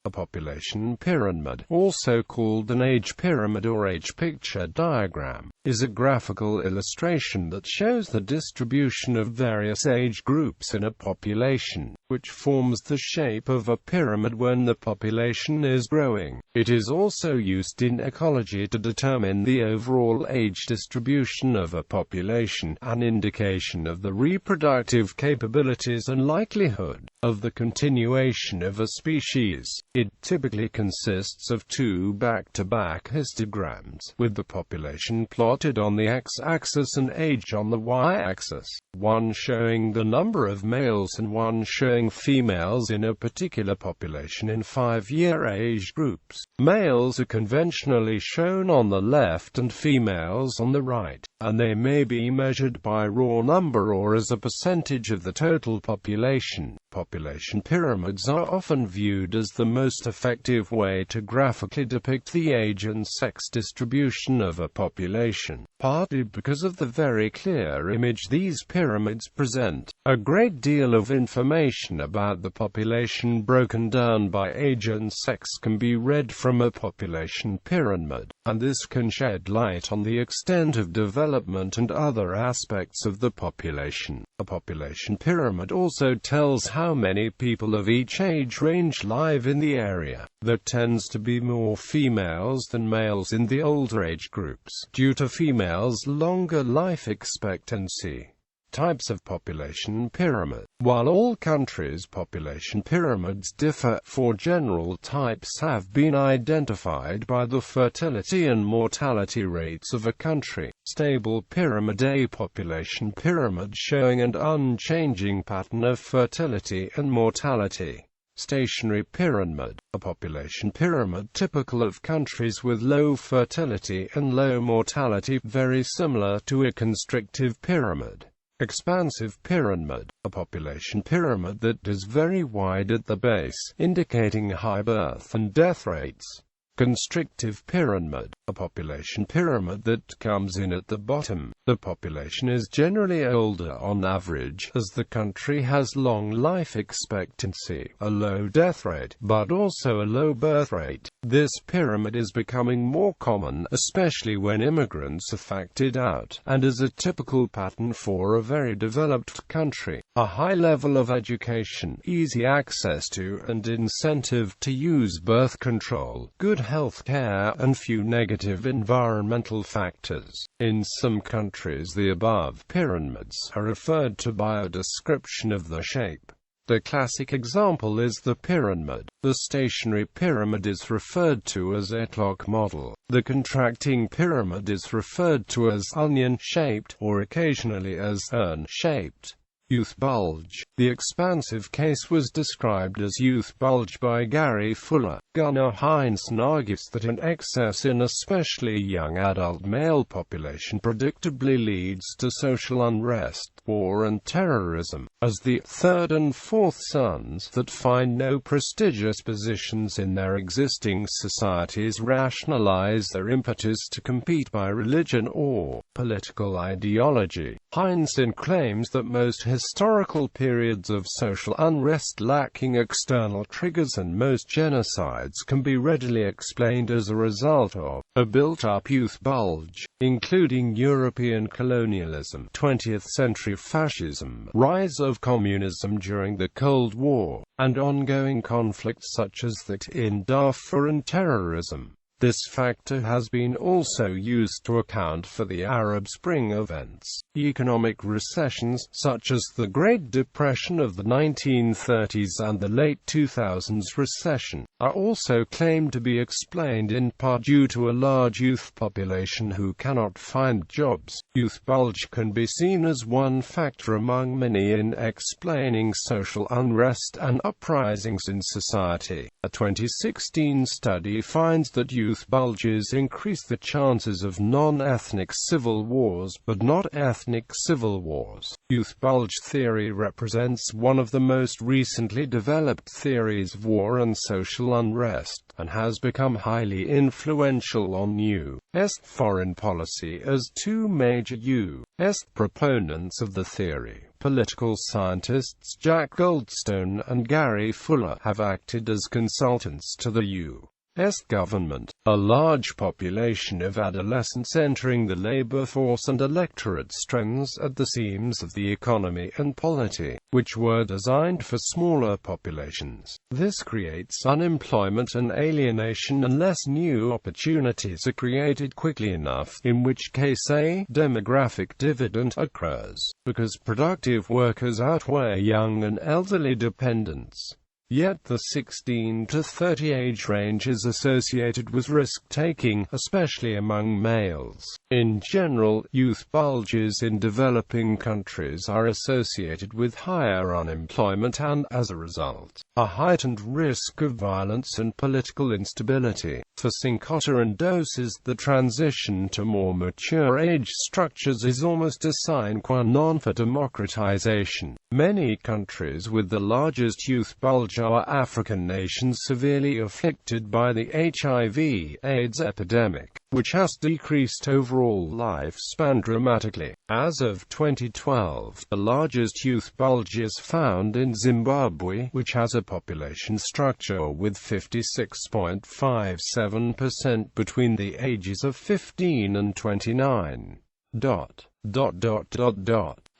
A population pyramid, also called an age pyramid or age picture diagram, is a graphical illustration that shows the distribution of various age groups in a population, which forms the shape of a pyramid when the population is growing. It is also used in ecology to determine the overall age distribution of a population, an indication of the reproductive capabilities and likelihood of the continuation of a species. It typically consists of two back-to-back histograms, with the population plotted on the x-axis and age on the y-axis, one showing the number of males and one showing females in a particular population in 5-year age groups. Males are conventionally shown on the left and females on the right, and they may be measured by raw number or as a percentage of the total population. Population pyramids are often viewed as the most effective way to graphically depict the age and sex distribution of a population, partly because of the very clear image these pyramids present. A great deal of information about the population broken down by age and sex can be read from a population pyramid, and this can shed light on the extent of development and other aspects of the population. A population pyramid also tells how many people of each age range live in the area. There tends to be more females than males in the older age groups, due to females' longer life expectancy. Types of population pyramid. While all countries' population pyramids differ, 4 general types have been identified by the fertility and mortality rates of a country. Stable pyramid. A population pyramid showing an unchanging pattern of fertility and mortality. Stationary pyramid, a population pyramid typical of countries with low fertility and low mortality, very similar to a constrictive pyramid. Expansive pyramid, a population pyramid that is very wide at the base, indicating high birth and death rates. Constrictive pyramid, a population pyramid that comes in at the bottom. The population is generally older on average, as the country has long life expectancy, a low death rate, but also a low birth rate. This pyramid is becoming more common, especially when immigrants are factored out, and is a typical pattern for a very developed country. A high level of education, easy access to and incentive to use birth control, good health care, and few negative environmental factors. In some countries, the above pyramids are referred to by a description of the shape. The classic example is the pyramid. The stationary pyramid is referred to as Etlog model. The contracting pyramid is referred to as onion-shaped, or occasionally as urn-shaped. Youth bulge. The expansive case was described as youth bulge by Gary Fuller. Gunnar Heinsohn argues that an excess in especially young adult male population predictably leads to social unrest, war and terrorism, as the third and fourth sons that find no prestigious positions in their existing societies rationalize their impetus to compete by religion or political ideology. Heinsohn claims that most historical periods of social unrest lacking external triggers and most genocides can be readily explained as a result of a built-up youth bulge, including European colonialism, 20th century fascism, rise of communism during the Cold War, and ongoing conflicts such as that in Darfur and terrorism. This factor has been also used to account for the Arab Spring events. Economic recessions, such as the Great Depression of the 1930s and the late 2000s recession, are also claimed to be explained in part due to a large youth population who cannot find jobs. Youth bulge can be seen as one factor among many in explaining social unrest and uprisings in society. A 2016 study finds that youth bulges increase the chances of non-ethnic civil wars, but not ethnic civil wars. Youth bulge theory represents one of the most recently developed theories of war and social unrest, and has become highly influential on U.S. foreign policy as two major U.S. proponents of the theory, political scientists Jack Goldstone and Gary Fuller have acted as consultants to the U.S. government. A large population of adolescents entering the labor force and electorate strengthens at the seams of the economy and polity, which were designed for smaller populations. This creates unemployment and alienation unless new opportunities are created quickly enough, in which case a demographic dividend occurs, because productive workers outweigh young and elderly dependents. Yet the 16 to 30 age range is associated with risk-taking, especially among males. In general, youth bulges in developing countries are associated with higher unemployment and, as a result, a heightened risk of violence and political instability. For Cincotta and Doses, the transition to more mature age structures is almost a sine qua non for democratization. Many countries with the largest youth bulge are African nations severely afflicted by the HIV/AIDS epidemic, which has decreased overall lifespan dramatically. As of 2012, the largest youth bulge is found in Zimbabwe, which has a population structure with 56.57% between the ages of 15 and 29.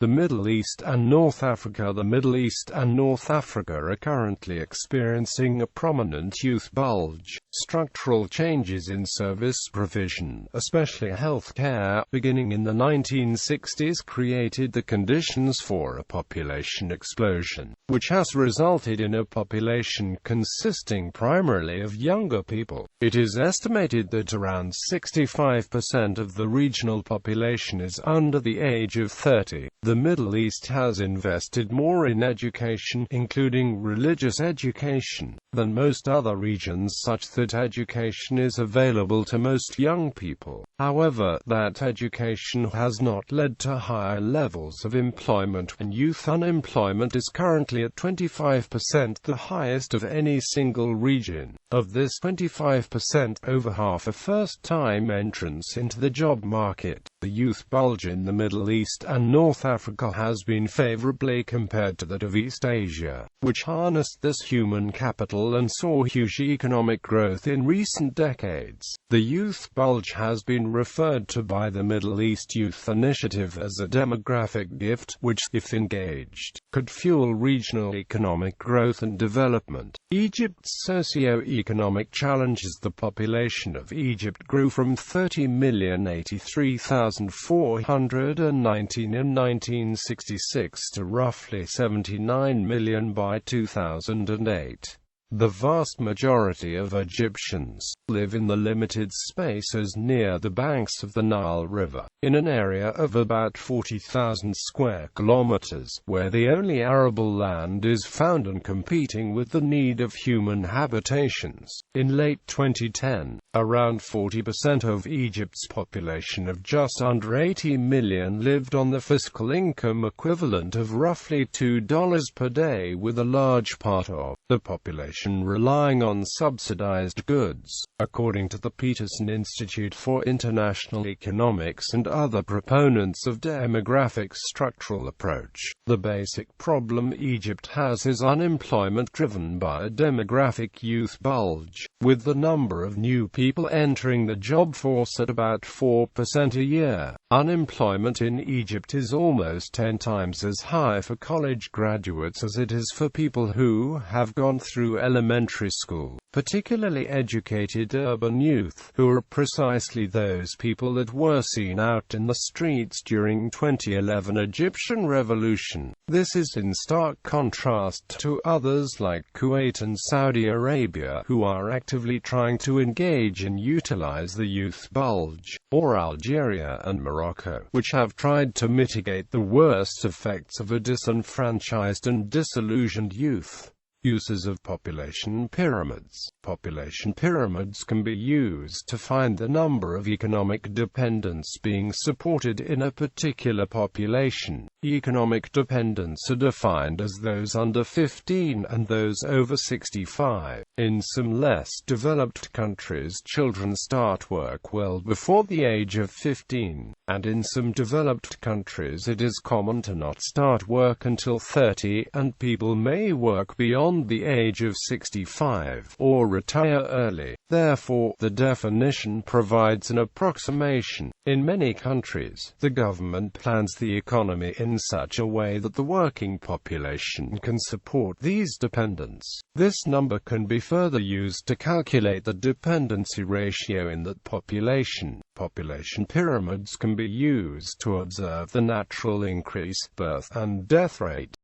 The Middle East and North Africa. The Middle East and North Africa are currently experiencing a prominent youth bulge. Structural changes in service provision, especially health care, beginning in the 1960s created the conditions for a population explosion, which has resulted in a population consisting primarily of younger people. It is estimated that around 65% of the regional population is under the age of 30. The Middle East has invested more in education, including religious education, than most other regions, such that education is available to most young people. However, that education has not led to higher levels of employment, and youth unemployment is currently at 25%, the highest of any single region. Of this 25%, over half are first-time entrants into the job market. The youth bulge in the Middle East and North Africa has been favorably compared to that of East Asia, which harnessed this human capital and saw huge economic growth in recent decades. The youth bulge has been referred to by the Middle East Youth Initiative as a demographic gift, which, if engaged, could fuel regional economic growth and development. Egypt's socio-economic challenges. The population of Egypt grew from 30,083,419 in 1966 to roughly 79 million by 2008. The vast majority of Egyptians live in the limited spaces near the banks of the Nile River, in an area of about 40,000 square kilometers, where the only arable land is found and competing with the need of human habitations. In late 2010, around 40% of Egypt's population of just under 80 million lived on the fiscal income equivalent of roughly $2 per day, with a large part of the population relying on subsidized goods. According to the Peterson Institute for International Economics and other proponents of demographic structural approach, the basic problem Egypt has is unemployment driven by a demographic youth bulge, with the number of new people entering the job force at about 4% a year. Unemployment in Egypt is almost 10 times as high for college graduates as it is for people who have gone through elementary school, particularly educated urban youth, who are precisely those people that were seen out in the streets during 2011 Egyptian revolution. This is in stark contrast to others like Kuwait and Saudi Arabia, who are actively trying to engage and utilize the youth bulge, or Algeria and Morocco, which have tried to mitigate the worst effects of a disenfranchised and disillusioned youth. Uses of population pyramids. Population pyramids can be used to find the number of economic dependents being supported in a particular population. Economic dependents are defined as those under 15 and those over 65. In some less developed countries, children start work well before the age of 15, and in some developed countries it is common to not start work until 30, and people may work beyond the age of 65, or retire early. Therefore, the definition provides an approximation. In many countries, the government plans the economy in such a way that the working population can support these dependents. This number can be further used to calculate the dependency ratio in that population. Population pyramids can be used to observe the natural increase, birth and death rate.